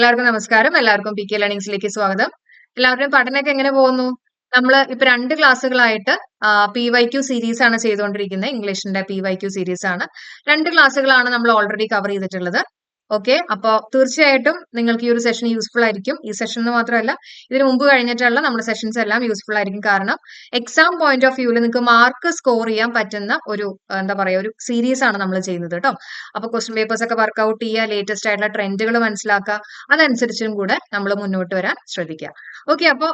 എല്ലാവർക്കും നമസ്കാരം. എല്ലാവർക്കും പി കെ ലേണിംഗ്സിലേക്ക് സ്വാഗതം. എല്ലാവരുടെയും പഠനമൊക്കെ എങ്ങനെ പോകുന്നു? നമ്മൾ ഇപ്പൊ 2 ക്ലാസ്സുകളായിട്ട് PYQ സീരീസ് ആണ് ചെയ്തുകൊണ്ടിരിക്കുന്നത്. ഇംഗ്ലീഷിന്റെ PYQ സീരീസ് ആണ്. 2 ക്ലാസ്സുകളാണ് നമ്മൾ ഓൾറെഡി കവർ ചെയ്തിട്ടുള്ളത്. ഓക്കെ, അപ്പോൾ തീർച്ചയായിട്ടും നിങ്ങൾക്ക് ഈ ഒരു സെഷൻ യൂസ്ഫുൾ ആയിരിക്കും. ഈ സെഷൻ എന്ന് മാത്രമല്ല, ഇതിനു മുമ്പ് കഴിഞ്ഞിട്ടുള്ള നമ്മുടെ സെഷൻസ് എല്ലാം യൂസ്ഫുൾ ആയിരിക്കും. കാരണം എക്സാം പോയിന്റ് ഓഫ് വ്യൂവിൽ നിങ്ങൾക്ക് മാർക്ക് സ്കോർ ചെയ്യാൻ പറ്റുന്ന ഒരു എന്താ പറയുക ഒരു സീരീസ് ആണ് നമ്മൾ ചെയ്യുന്നത് കേട്ടോ. അപ്പൊ ക്വസ്റ്റ്യൻ പേപ്പേഴ്സ് ഒക്കെ വർക്ക്ഔട്ട് ചെയ്യുക, ലേറ്റസ്റ്റ് ആയിട്ടുള്ള ട്രെൻഡുകൾ മനസ്സിലാക്കുക, അതനുസരിച്ചും കൂടെ നമ്മൾ മുന്നോട്ട് വരാൻ ശ്രദ്ധിക്കുക. ഓക്കെ, അപ്പോൾ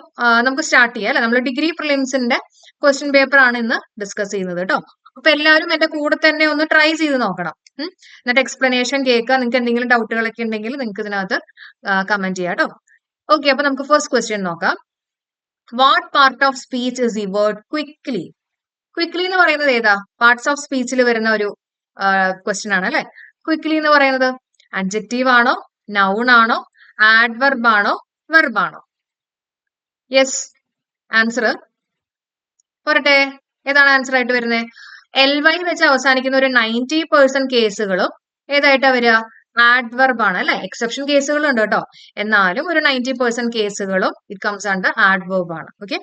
നമുക്ക് സ്റ്റാർട്ട് ചെയ്യാം അല്ലെ. നമ്മൾ ഡിഗ്രി പ്രിലിംസിന്റെ ക്വസ്റ്റ്യൻ പേപ്പർ ആണ് ഇന്ന് ഡിസ്കസ് ചെയ്യുന്നത് കേട്ടോ. അപ്പൊ എല്ലാവരും എന്റെ കൂടെ തന്നെ ഒന്ന് ട്രൈ ചെയ്ത് നോക്കണം. എന്നിട്ട് എക്സ്പ്ലനേഷൻ കേൾക്കുക. നിങ്ങൾക്ക് എന്തെങ്കിലും ഡൗട്ടുകളൊക്കെ ഉണ്ടെങ്കിൽ നിങ്ങൾക്ക് ഇതിനകത്ത് കമന്റ് ചെയ്യാം കേട്ടോ. ഓക്കെ, അപ്പൊ നമുക്ക് ഫസ്റ്റ് ക്വസ്റ്റ്യൻ നോക്കാം. What part of speech is the word quickly? Quickly എന്ന് പറയുന്നത് ഏതാ? പാർട്സ് ഓഫ് സ്പീച്ചിൽ വരുന്ന ഒരു ക്വസ്റ്റ്യൻ ആണ് അല്ലെ. ക്വിക്ക്ലി എന്ന് പറയുന്നത് അഡ്ജക്റ്റീവ് ആണോ, നൗൺ ആണോ, ആഡ്വർബ് ആണോ, വെർബ് ആണോ? യെസ്, ആൻസർ പോരട്ടെ. ഏതാണ് ആൻസർ ആയിട്ട് വരുന്നത്? LY വെച്ച് അവസാനിക്കുന്ന ഒരു 90% കേസുകളും ഏതായിട്ടാ വരിക? ആഡ്വർബ് ആണ് അല്ലെ. എക്സെപ്ഷൻ കേസുകളും ഉണ്ട് കേട്ടോ. എന്നാലും ഒരു 90% കേസുകളും ഇറ്റ് കംസ് അണ്ടർ ആഡ്വർബ് ആണ്. ഓക്കെ,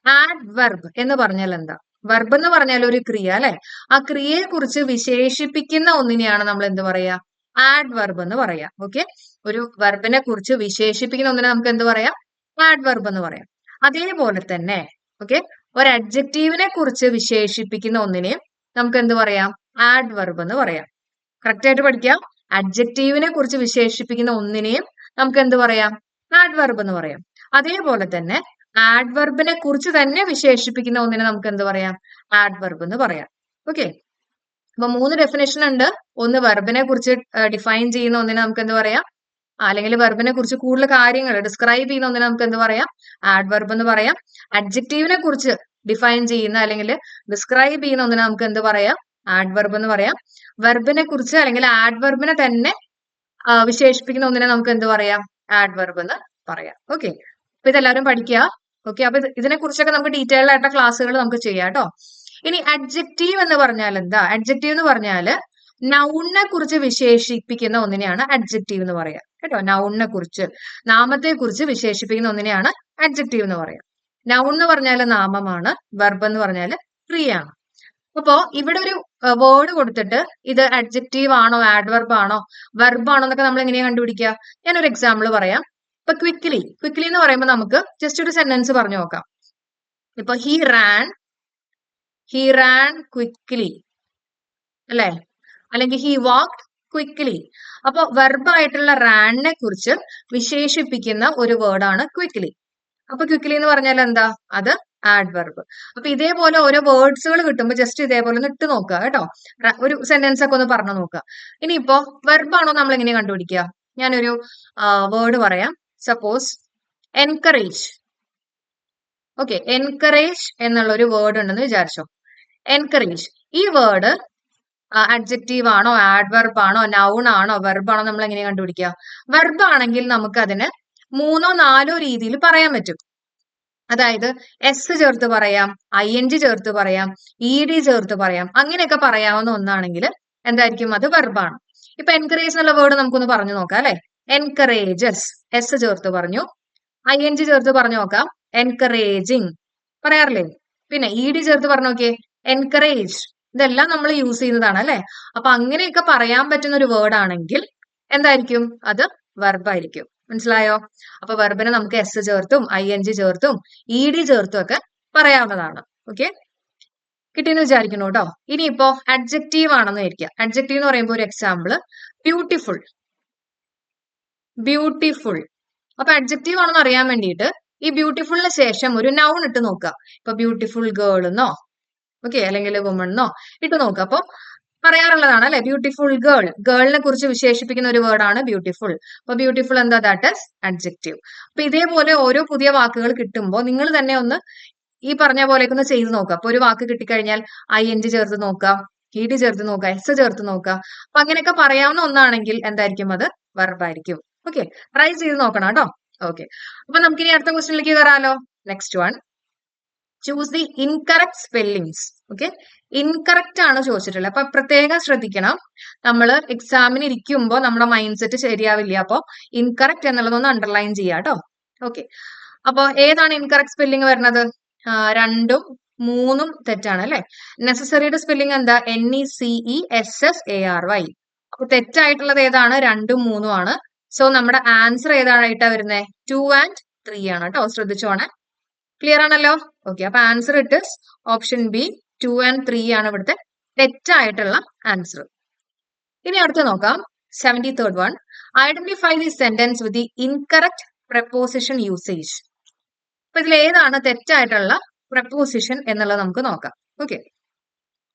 ആഡ്വർബ് എന്ന് പറഞ്ഞാൽ എന്താ? വെർബ് എന്ന് പറഞ്ഞാൽ ഒരു ക്രിയ അല്ലെ. ആ ക്രിയയെ കുറിച്ച് വിശേഷിപ്പിക്കുന്ന ഒന്നിനെയാണ് നമ്മൾ എന്ത് പറയാ? ആഡ്വർബ് എന്ന് പറയാം. ഓക്കെ, ഒരു വെർബിനെ കുറിച്ച് വിശേഷിപ്പിക്കുന്ന ഒന്നിനെ നമുക്ക് എന്ത് പറയാം? ആഡ്വർബ് എന്ന് പറയാം. അതേപോലെ തന്നെ ഓക്കെ, ഒരു അഡ്ജക്റ്റീവിനെ കുറിച്ച് വിശേഷിപ്പിക്കുന്ന ഒന്നിനെയും നമുക്ക് എന്ത് പറയാം? ആഡ്വർബ് എന്ന് പറയാം. കറക്റ്റ് ആയിട്ട് പഠിക്കാം. അഡ്ജക്റ്റീവിനെ കുറിച്ച് വിശേഷിപ്പിക്കുന്ന ഒന്നിനെയും നമുക്ക് എന്ത് പറയാം? ആഡ്വർബ് എന്ന് പറയാം. അതേപോലെ തന്നെ ആഡ്വർബിനെ കുറിച്ച് തന്നെ വിശേഷിപ്പിക്കുന്ന ഒന്നിനെ നമുക്ക് എന്ത് പറയാം? ആഡ്വർബ് എന്ന് പറയാം. ഓക്കെ, അപ്പൊ 3 ഡെഫിനേഷൻ ഉണ്ട്. ഒന്ന് വെർബിനെ കുറിച്ച് ഡിഫൈൻ ചെയ്യുന്ന ഒന്നിനെ നമുക്ക് എന്ത് പറയാം? അല്ലെങ്കിൽ വെർബിനെ കുറിച്ച് കൂടുതൽ കാര്യങ്ങൾ ഡിസ്ക്രൈബ് ചെയ്യുന്ന ഒന്നിനെ നമുക്ക് എന്ത് പറയാം? ആഡ്വർബ് എന്ന് പറയാം. അഡ്ജക്റ്റീവിനെ കുറിച്ച് ഡിഫൈൻ ചെയ്യുന്ന അല്ലെങ്കിൽ ഡിസ്ക്രൈബ് ചെയ്യുന്ന ഒന്നിനെ നമുക്ക് എന്ത് പറയാം? ആഡ്വർബ് എന്ന് പറയാം. വെർബിനെ കുറിച്ച് അല്ലെങ്കിൽ ആഡ്വർബിനെ തന്നെ വിശേഷിപ്പിക്കുന്ന ഒന്നിനെ നമുക്ക് എന്ത് പറയാം? ആഡ്വർബ് എന്ന് പറയാം. ഓക്കെ, അപ്പൊ ഇതെല്ലാവരും പഠിക്കുക. ഓക്കെ, അപ്പൊ ഇതിനെ കുറിച്ചൊക്കെ നമുക്ക് ഡീറ്റെയിൽഡ് ആയിട്ടുള്ള ക്ലാസ്സുകൾ നമുക്ക് ചെയ്യാം കേട്ടോ. ഇനി അഡ്ജക്റ്റീവ് എന്ന് പറഞ്ഞാൽ എന്താ? അഡ്ജക്റ്റീവ് എന്ന് പറഞ്ഞാല് നൗണിനെ കുറിച്ച് വിശേഷിപ്പിക്കുന്ന ഒന്നിനെയാണ് അഡ്ജക്റ്റീവ് എന്ന് പറയാം കേട്ടോ. നൗണിനെ കുറിച്ച്, നാമത്തെ കുറിച്ച് വിശേഷിപ്പിക്കുന്ന ഒന്നിനെയാണ് അഡ്ജക്റ്റീവ് എന്ന് പറയാം. നൗൺ എന്ന് പറഞ്ഞാല് നാമമാണ്, വെർബ് എന്ന് പറഞ്ഞാല് ക്രിയയാണ്. അപ്പോ ഇവിടെ ഒരു വേർഡ് കൊടുത്തിട്ട് ഇത് അഡ്ജക്റ്റീവ് ആണോ, ആഡ്വർബ് ആണോ, വെർബ് ആണോ എന്നൊക്കെ നമ്മൾ എങ്ങനെയാ കണ്ടുപിടിക്കുക? ഞാനൊരു എക്സാമ്പിൾ പറയാം. ഇപ്പൊ ക്വിക്ക്ലി എന്ന് പറയുമ്പോൾ നമുക്ക് ജസ്റ്റ് ഒരു സെന്റൻസ് പറഞ്ഞു നോക്കാം. ഇപ്പൊ ഹി റാൻ ക്വിക്ക്ലി അല്ലെ, അല്ലെങ്കിൽ ഹി വാക്ക്ഡ് ക്വിക്ക്ലി. അപ്പൊ വെർബ് ആയിട്ടുള്ള റാനിനെ കുറിച്ച് വിശേഷിപ്പിക്കുന്ന ഒരു വേർഡാണ് ക്വിക്ക്ലി. അപ്പൊ ക്വിക്ക്ലി എന്ന് പറഞ്ഞാൽ എന്താ? അത് ആഡ്വർബ്. അപ്പൊ ഇതേപോലെ ഓരോ വേർഡ്സുകൾ കിട്ടുമ്പോൾ ജസ്റ്റ് ഇതേപോലെ ഒന്ന് ഇട്ട് നോക്കുക കേട്ടോ. ഒരു സെന്റൻസ് ഒക്കെ ഒന്ന് പറഞ്ഞു നോക്കുക. ഇനിയിപ്പോ വെർബ് ആണോ നമ്മൾ എങ്ങനെ കണ്ടുപിടിക്കുക? ഞാനൊരു വേർഡ് പറയാം. Suppose encourage. ഓക്കെ, എൻകറേജ് എന്നുള്ള ഒരു വേർഡ് ഉണ്ടെന്ന് വിചാരിച്ചോ. എൻകറേജ് ഈ വേർഡ് അഡ്ജക്റ്റീവ് ആണോ, ആഡ്വർബ് ആണോ, നൗൺ ആണോ, വെർബ് ആണോ നമ്മൾ എങ്ങനെ കണ്ടുപിടിക്കുക? വെർബ് ആണെങ്കിൽ നമുക്ക് അതിന് 3ഓ 4ഓ രീതിയിൽ പറയാൻ പറ്റും. അതായത് എസ് ചേർത്ത് പറയാം, ING ചേർത്ത് പറയാം, ED ചേർത്ത് പറയാം. അങ്ങനെയൊക്കെ പറയാവുന്ന ഒന്നാണെങ്കിൽ എന്തായിരിക്കും? അത് വെർബാണ്. ഇപ്പൊ എൻകറേജ് എന്നുള്ള വേർഡ് നമുക്കൊന്ന് പറഞ്ഞു നോക്കാം അല്ലെ. എൻകറേജസ്, എസ് ചേർത്ത് പറഞ്ഞു. ING ചേർത്ത് പറഞ്ഞു നോക്കാം, എൻകറേജിങ് പറയാറില്ലേ. പിന്നെ ED ചേർത്ത് പറഞ്ഞു നോക്കിയേ, എൻകറേജ്. ഇതെല്ലാം നമ്മൾ യൂസ് ചെയ്യുന്നതാണ് അല്ലെ. അപ്പൊ അങ്ങനെയൊക്കെ പറയാൻ പറ്റുന്ന ഒരു വേർഡ് ആണെങ്കിൽ എന്തായിരിക്കും? അത് വെർബായിരിക്കും. മനസ്സിലായോ? അപ്പൊ വെർബിനെ നമുക്ക് എസ് ചേർത്തും ING ചേർത്തും ED ചേർത്തും ഒക്കെ പറയാവുന്നതാണ്. ഓക്കെ, കിട്ടിയെന്ന് വിചാരിക്കുന്നു കേട്ടോ. ഇനിയിപ്പോ അഡ്ജക്റ്റീവ് ആണെന്ന് വിചാരിക്കുക. അഡ്ജക്റ്റീവ് എന്ന് പറയുമ്പോൾ ഒരു എക്സാമ്പിൾ ബ്യൂട്ടിഫുൾ. ബ്യൂട്ടിഫുൾ. അപ്പൊ അഡ്ജക്റ്റീവ് ആണെന്ന് അറിയാൻ വേണ്ടിയിട്ട് ഈ ബ്യൂട്ടിഫുളിന് ശേഷം ഒരു നൗൺ ഇട്ട് നോക്കുക. ഇപ്പൊ ബ്യൂട്ടിഫുൾ ഗേൾ എന്നോ ഓക്കെ, അല്ലെങ്കിൽ വുമൺ എന്നോ ഇട്ട് നോക്കുക. അപ്പൊ പറയാറുള്ളതാണ് അല്ലെ. ബ്യൂട്ടിഫുൾ ഗേൾ, ഗേളിനെ കുറിച്ച് വിശേഷിപ്പിക്കുന്ന ഒരു വേർഡാണ് ബ്യൂട്ടിഫുൾ. അപ്പൊ ബ്യൂട്ടിഫുൾ എന്താ? That is adjective. അപ്പൊ ഇതേപോലെ ഓരോ പുതിയ വാക്കുകൾ കിട്ടുമ്പോൾ നിങ്ങൾ തന്നെ ഒന്ന് ഈ പറഞ്ഞ പോലെയൊക്കെ ഒന്ന് ചെയ്ത് നോക്കുക. അപ്പൊ ഒരു വാക്ക് കിട്ടിക്കഴിഞ്ഞാൽ ING ചേർത്ത് നോക്കുക, ED ചേർത്ത് നോക്കുക, S ചേർത്ത് നോക്കുക. അപ്പൊ അങ്ങനെയൊക്കെ പറയാവുന്ന ഒന്നാണെങ്കിൽ എന്തായിരിക്കും? അത് വെർബായിരിക്കും. ഓക്കെ, ട്രൈ ചെയ്ത് നോക്കണം കേട്ടോ. ഓക്കെ, അപ്പൊ നമുക്കിനി അടുത്ത ക്വസ്റ്റ്യനിലേക്ക് കയറാലോ. Next one, choose the incorrect spellings okay, incorrect ആണ് ചോദിച്ചിട്ടുള്ളത്. അപ്പൊ പ്രത്യേകം ശ്രദ്ധിക്കണം, നമ്മൾ എക്സാമിന് ഇരിക്കുമ്പോൾ നമ്മുടെ മൈൻഡ് സെറ്റ് ശരിയാവില്ല. അപ്പോൾ ഇൻകറക്റ്റ് എന്നുള്ളതൊന്ന് അണ്ടർലൈൻ ചെയ്യാം കേട്ടോ. ഓക്കെ, അപ്പൊ ഏതാണ് ഇൻകറക്റ്റ് സ്പെല്ലിംഗ് വരുന്നത്? 2ഉം 3ഉം തെറ്റാണ് അല്ലെ. നെസസറിയുടെ സ്പെല്ലിംഗ് എന്താ? NECESSARY. അപ്പൊ തെറ്റായിട്ടുള്ളത് ഏതാണ്? 2ഉം 3ഉം ആണ്. സോ നമ്മുടെ ആൻസർ ഏതായിട്ടാ വരുന്നത്? 2 and 3 ആണ് കേട്ടോ. ശ്രദ്ധിച്ചോണേ. ക്ലിയർ ആണല്ലോ? ഓക്കെ, അപ്പൊ ആൻസർ ഇട്ട് ഓപ്ഷൻ ബി 2 and 3 ആണ് ഇവിടുത്തെ തെറ്റായിട്ടുള്ള ആൻസർ. ഇനി അടുത്ത് നോക്കാം, 73rd one. Identify the sentence with the incorrect preposition usage. അപ്പൊ ഇതിൽ ഏതാണ് തെറ്റായിട്ടുള്ള പ്രപ്പോസിഷൻ എന്നുള്ളത് നമുക്ക് നോക്കാം. Okay,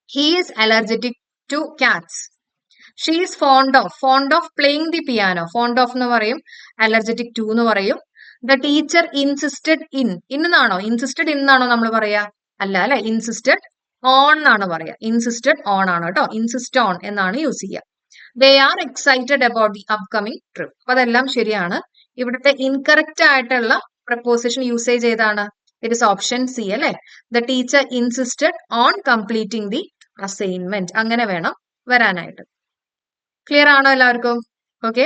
he is allergic to cats. She is fond of playing the piano. Fond of എന്ന് പറയും, അലർജറ്റിക് ടു എന്ന് പറയും. ദ ടീച്ചർ ഇൻസിസ്റ്റഡ് ഇന്നാണോ? ഇൻസിസ്റ്റഡ് ഇന്നാണോ നമ്മൾ പറയാ? അല്ല അല്ലെ, ഇൻസിസ്റ്റഡ് ഓൺ എന്നാണ് പറയാ. ഇൻസിസ്റ്റഡ് ഓൺ ആണ് കേട്ടോ. ഇൻസിസ്റ്റ് ഓൺ എന്നാണ് യൂസ് ചെയ്യുക. They are excited about the upcoming trip. അപ്പൊ അതെല്ലാം ശരിയാണ്. ഇവിടുത്തെ ഇൻകറക്റ്റ് ആയിട്ടുള്ള പ്രപ്പോസിഷൻ യൂസേജ് ഏതാണ്? ഇറ്റ് ഇസ് ഓപ്ഷൻ സി അല്ലെ. The teacher insisted on completing the assignment. അങ്ങനെ വേണം വരാനായിട്ട്. ക്ലിയർ ആണോ എല്ലാവർക്കും? ഓക്കെ,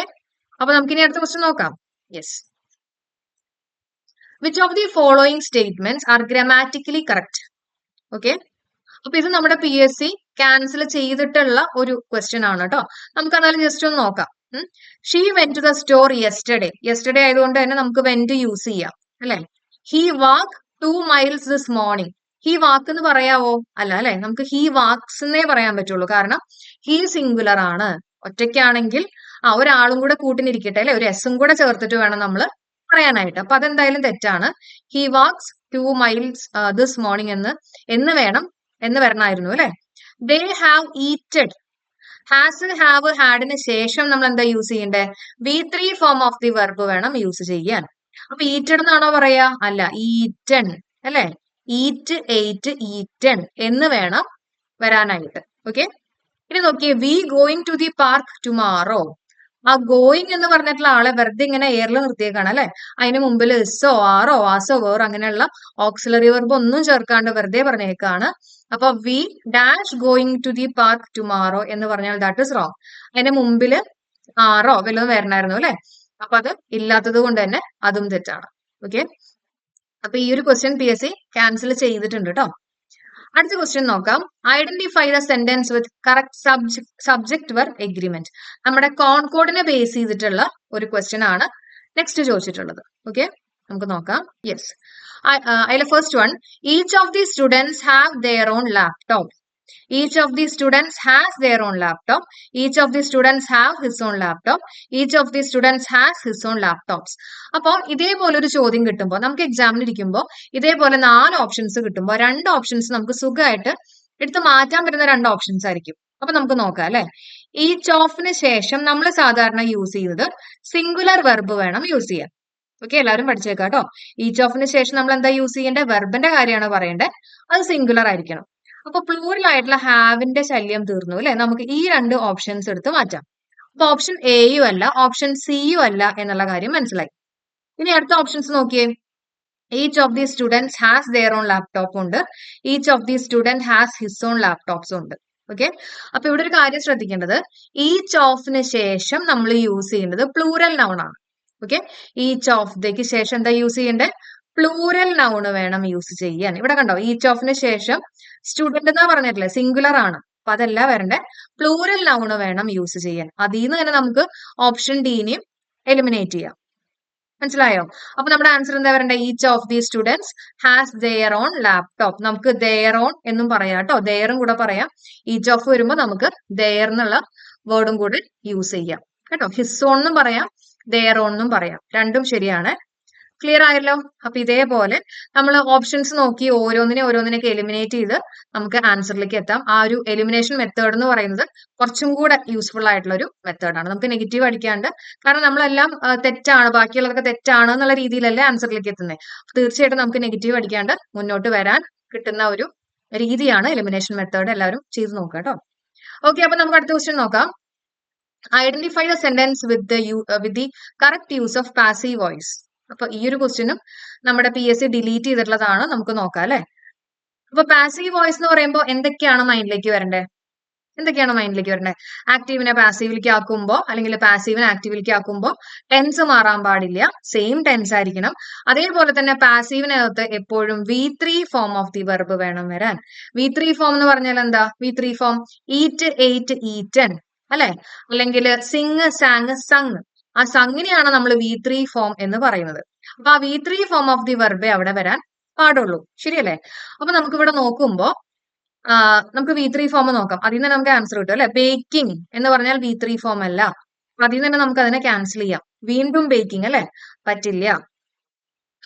അപ്പൊ നമുക്കിനി അടുത്ത ക്വസ്റ്റ്യൻ നോക്കാം. Yes, which of the following statements are grammatically correct? Okay, അപ്പൊ ഇത് നമ്മുടെ PSC ക്യാൻസൽ ചെയ്തിട്ടുള്ള ഒരു ക്വസ്റ്റ്യൻ ആണ് കേട്ടോ. നമുക്ക് എന്നാലും ജസ്റ്റ് ഒന്ന് നോക്കാം. She went to the store yesterday ആയതുകൊണ്ട് തന്നെ നമുക്ക് വെന്റ് യൂസ് ചെയ്യാം അല്ലെ. He walk 2 miles this morning. He walk എന്ന് പറയാവോ? അല്ല അല്ലെ, നമുക്ക് ഹി വാക്സ് എന്നേ പറയാൻ പറ്റുള്ളൂ. കാരണം ഹി സിംഗുലർ ആണ്. ഒറ്റയ്ക്കാണെങ്കിൽ ഒരാളും കൂടെ കൂട്ടിനിരിക്കട്ടെ അല്ലെ, ഒരു എസും കൂടെ ചേർത്തിട്ട് വേണം നമ്മൾ പറയാനായിട്ട്. അപ്പൊ അതെന്തായാലും തെറ്റാണ്. He walks 2 miles this morning എന്ന് വരണമായിരുന്നു അല്ലെ. They have eated. Has have ഹാഡിന് ശേഷം നമ്മൾ എന്താ യൂസ് ചെയ്യണ്ടേ? V3 form of the verb വേണം യൂസ് ചെയ്യാൻ. അപ്പൊ ഈറ്റഡ് എന്നാണോ പറയാ? അല്ല, ഈറ്റൺ അല്ലെ. ഈറ്റ്, എയ്റ്റ്, ഈറ്റൺ എന്ന് വേണം വരാനായിട്ട്. ഓക്കെ, ഇനി നോക്കിയേ, we going to the park tomorrow. ആ ഗോയിങ് എന്ന് പറഞ്ഞിട്ടുള്ള ആളെ വെറുതെ ഇങ്ങനെ എയറിൽ നിർത്തിയേക്കാണ് അല്ലെ. അതിന് മുമ്പിൽ ഇസോ, ആറോ, ആസോ, വേറോ അങ്ങനെയുള്ള ഓക്സിലറി വെർബ് ഒന്നും ചേർക്കാണ്ട് വെറുതെ പറഞ്ഞേക്കാണ്. അപ്പൊ we dash going to the park tomorrow എന്ന് പറഞ്ഞാൽ ദാറ്റ് ഇസ് റോങ്. അതിന്റെ മുമ്പിൽ ആറോ വല്ലതും വരണമായിരുന്നു അല്ലെ. അപ്പൊ അത് ഇല്ലാത്തത് കൊണ്ട് തന്നെ അതും തെറ്റാണ്. ഓക്കെ, അപ്പൊ ഈ ഒരു ക്വസ്റ്റ്യൻ PSC ക്യാൻസൽ ചെയ്തിട്ടുണ്ട് കേട്ടോ. അടുത്ത ക്വസ്റ്റ്യൻ നോക്കാം. Identify the sentence with correct subject verb agreement. നമ്മുടെ കോൺകോഡിനെ ബേസ് ചെയ്തിട്ടുള്ള ഒരു ക്വസ്റ്റ്യൻ ആണ് നെക്സ്റ്റ് ചോദിച്ചിട്ടുള്ളത്. ഓക്കെ, നമുക്ക് നോക്കാം. യെസ്, അതിലെ first one, each of the students have their own laptop. Each of the students has their own laptop. Each of the students have his own laptop. Each of the students has his own laptops. അപ്പോൾ ഇതേപോലെ ഒരു ചോദ്യം കിട്ടുമ്പോൾ, നമുക്ക് എക്സാമിന് ഇരിക്കുമ്പോൾ ഇതേപോലെ 4 options കിട്ടുമ്പോൾ 2 ഓപ്ഷൻസ് നമുക്ക് സുഖമായിട്ട് എടുത്ത് മാറ്റാൻ പറ്റുന്ന 2 ഓപ്ഷൻസ് ആയിരിക്കും. അപ്പൊ നമുക്ക് നോക്കാം അല്ലെ. ഈച്ച് ഓഫിന് ശേഷം നമ്മൾ സാധാരണ യൂസ് ചെയ്യുന്നത് സിംഗുലർ വെർബ് വേണം യൂസ് ചെയ്യാൻ. ഓക്കെ, എല്ലാവരും പഠിച്ചേക്കാം കേട്ടോ. ഈച്ച് ഓഫിന് ശേഷം നമ്മൾ എന്താ യൂസ് ചെയ്യേണ്ടത്? വെർബിന്റെ കാര്യമാണ് പറയേണ്ടത്. അത് സിംഗുലർ ആയിരിക്കണം. അപ്പൊ പ്ലൂറൽ ആയിട്ടുള്ള ഹാവിന്റെ ശല്യം തീർന്നു അല്ലെ. നമുക്ക് ഈ 2 ഓപ്ഷൻസ് എടുത്ത് മാറ്റാം. അപ്പൊ ഓപ്ഷൻ എയും അല്ല, ഓപ്ഷൻ സിയും അല്ല എന്നുള്ള കാര്യം മനസ്സിലായി. ഇനി അടുത്ത ഓപ്ഷൻസ് നോക്കിയേ. Each of the students has their own laptop ഉണ്ട്. Each of the student has his own laptops ഉണ്ട്. ഓക്കെ, അപ്പൊ ഇവിടെ ഒരു കാര്യം ശ്രദ്ധിക്കേണ്ടത്, ഈച്ച് ഓഫിന് ശേഷം നമ്മൾ യൂസ് ചെയ്യേണ്ടത് പ്ലൂറൽ നൗൺ ആണ്. ഓക്കെ, ഈച്ച് ഓഫ് ദയ്ക്ക് ശേഷം എന്താ യൂസ് ചെയ്യേണ്ടത്? പ്ലൂറൽ നൗൺ വേണം യൂസ് ചെയ്യാൻ. ഇവിടെ കണ്ടോ, ഈച്ച് ഓഫിന് ശേഷം സ്റ്റുഡന്റ് എന്നാ പറഞ്ഞിട്ടില്ലേ, സിംഗുലർ ആണ്. അപ്പൊ അതല്ല വരണ്ടേ, പ്ലൂറൽ നൗൺ വേണം യൂസ് ചെയ്യാൻ. അതിൽ നിന്ന് തന്നെ നമുക്ക് ഓപ്ഷൻ ഡിനെയും എലിമിനേറ്റ് ചെയ്യാം. മനസ്സിലായോ? അപ്പൊ നമ്മുടെ ആൻസർ എന്താ വരണ്ടേ? Each of the students has their own laptop. നമുക്ക് ദെയർ ഓൺ എന്നും പറയാം കേട്ടോ, ദെയറും കൂടെ പറയാം. ഈച്ച് ഓഫ് വരുമ്പോൾ നമുക്ക് ദെയർ എന്നുള്ള വേർഡും കൂടെ യൂസ് ചെയ്യാം കേട്ടോ. ഹിസ് ഓൺ എന്നും പറയാം, ദെയർ ഓൺ എന്നും പറയാം. രണ്ടും ശരിയാണ്. ക്ലിയർ ആയല്ലോ? അപ്പൊ ഇതേപോലെ നമ്മൾ ഓപ്ഷൻസ് നോക്കി ഓരോന്നിനെയൊക്കെ എലിമിനേറ്റ് ചെയ്ത് നമുക്ക് ആൻസറിലേക്ക് എത്താം. ആ ഒരു എലിമിനേഷൻ മെത്തേഡ് എന്ന് പറയുന്നത് കുറച്ചും കൂടെ യൂസ്ഫുൾ ആയിട്ടുള്ള ഒരു മെത്തേഡാണ്. നമുക്ക് നെഗറ്റീവ് അടിക്കാണ്ട്, കാരണം നമ്മളെല്ലാം തെറ്റാണ്, ബാക്കിയുള്ളതൊക്കെ തെറ്റാണ് എന്നുള്ള രീതിയിലല്ലേ ആൻസറിലേക്ക് എത്തുന്നത്. തീർച്ചയായിട്ടും നമുക്ക് നെഗറ്റീവ് അടിക്കാണ്ട് മുന്നോട്ട് വരാൻ കിട്ടുന്ന ഒരു രീതിയാണ് എലിമിനേഷൻ മെത്തേഡ്. എല്ലാവരും ചെയ്ത് നോക്കുക കേട്ടോ. ഓക്കെ, അപ്പൊ നമുക്ക് അടുത്ത ക്വസ്റ്റ്യൻ നോക്കാം. Identify the sentence with the correct use of passive voice. അപ്പൊ ഈ ഒരു ക്വസ്റ്റ്യനും നമ്മുടെ PSC ഡിലീറ്റ് ചെയ്തിട്ടുള്ളതാണ്. നമുക്ക് നോക്കാം അല്ലെ. അപ്പൊ പാസീവ് വോയിസ് എന്ന് പറയുമ്പോൾ എന്തൊക്കെയാണ് മൈൻഡിലേക്ക് വരണ്ടേ? ആക്റ്റീവിനെ പാസീവിലേക്ക് ആക്കുമ്പോൾ അല്ലെങ്കിൽ പാസീവിനെ ആക്റ്റീവിലേക്ക് ആക്കുമ്പോൾ ടെൻസ് മാറാൻ പാടില്ല, സെയിം ടെൻസ് ആയിരിക്കണം. അതേപോലെ തന്നെ പാസീവിനകത്ത് എപ്പോഴും V3 form of the verb വേണം വരാൻ. V3 ഫോം എന്ന് പറഞ്ഞാൽ എന്താ? V3 form eat, eight, eaten അല്ലെ? അല്ലെങ്കിൽ സിങ്, സാങ്, സങ്. ആ സങ്ങിനെയാണ് നമ്മൾ V3 ഫോം എന്ന് പറയുന്നത്. അപ്പൊ ആ V3 ഫോം ഓഫ് ദി വെർബേ അവിടെ വരാൻ പാടുള്ളൂ, ശരിയല്ലേ? അപ്പൊ നമുക്ക് ഇവിടെ നോക്കുമ്പോ നമുക്ക് V3 ഫോം നോക്കാം. അതിൽ നിന്ന് നമുക്ക് ആൻസർ കിട്ടും അല്ലെ? ബേക്കിംഗ് എന്ന് പറഞ്ഞാൽ V3 ഫോം അല്ല. അതിൽ നിന്ന് നമുക്ക് അതിനെ ക്യാൻസൽ ചെയ്യാം. വീണ്ടും ബേക്കിംഗ് അല്ലെ? പറ്റില്ല.